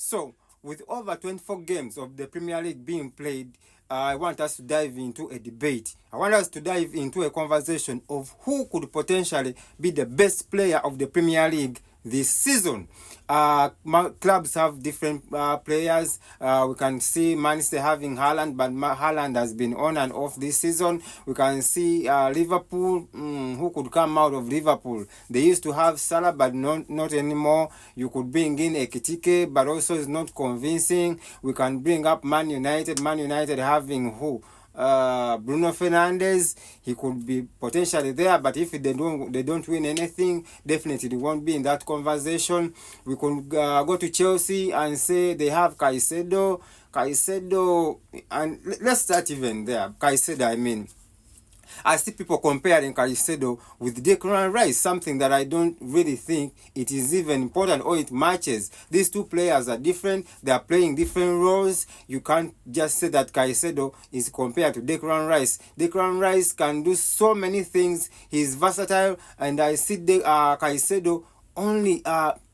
So, with over 24 games of the Premier League being played, I want us to dive into a debate. I want us to dive into a conversation of who could potentially be the best player of the Premier League this season. Clubs have different players. We can see Manchester having Haaland, but Haaland has been on and off this season. We can see Liverpool, who could come out of Liverpool. They used to have Salah, but not anymore. You could bring in Ekitike, but also it's not convincing. We can bring up Man United. Man United having who? Bruno Fernandes, he could be potentially there, but if they don't win anything, definitely they won't be in that conversation. We could go to Chelsea and say they have Caicedo, and let's start even there. Caicedo, I mean. I see people comparing Caicedo with Declan Rice, something that I don't really think it is even important or it matches. These two players are different. They are playing different roles. You can't just say that Caicedo is compared to Declan Rice. Declan Rice can do so many things. He's versatile, and I see Caicedo only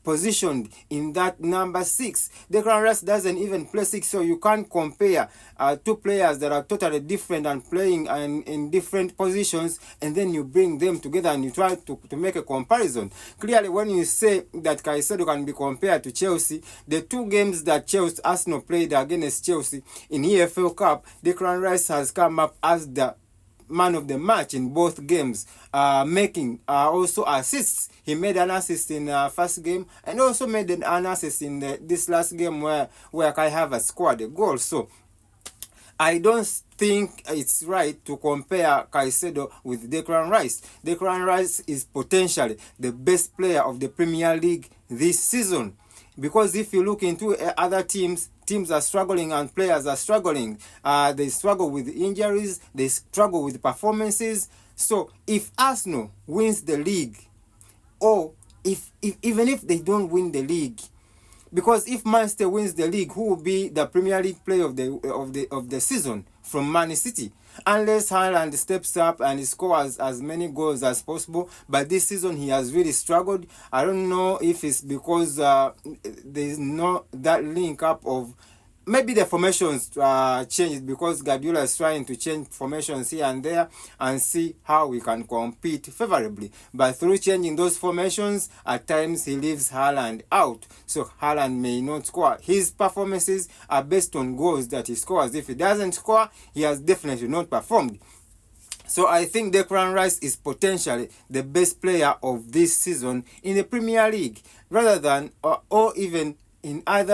positioned in that number 6. Declan Rice doesn't even play 6, so you can't compare two players that are totally different and playing in different positions, and then you bring them together and you try to make a comparison. Clearly, when you say that Caicedo can be compared to Chelsea, the two games that Arsenal played against Chelsea in EFL Cup, Declan Rice has come up as the man of the match in both games, making also assists. He made an assist in the first game and also made an assist in this last game where Kai Havertz scored a goal. So I don't think it's right to compare Caicedo with Declan Rice. Declan Rice is potentially the best player of the Premier League this season. Because if you look into other teams are struggling and players are struggling. They struggle with injuries. They struggle with performances. So if Arsenal wins the league, or if even if they don't win the league, because if Manchester wins the league, who will be the Premier League player of the season from Man City? Unless Haaland steps up and he scores as many goals as possible. But this season he has really struggled. I don't know if it's because there's not that link up of maybe the formations changed, because Guardiola is trying to change formations here and there and see how we can compete favorably. But through changing those formations, at times he leaves Haaland out. So Haaland may not score. His performances are based on goals that he scores. If he doesn't score, he has definitely not performed. So I think Declan Rice is potentially the best player of this season in the Premier League, rather than or even in other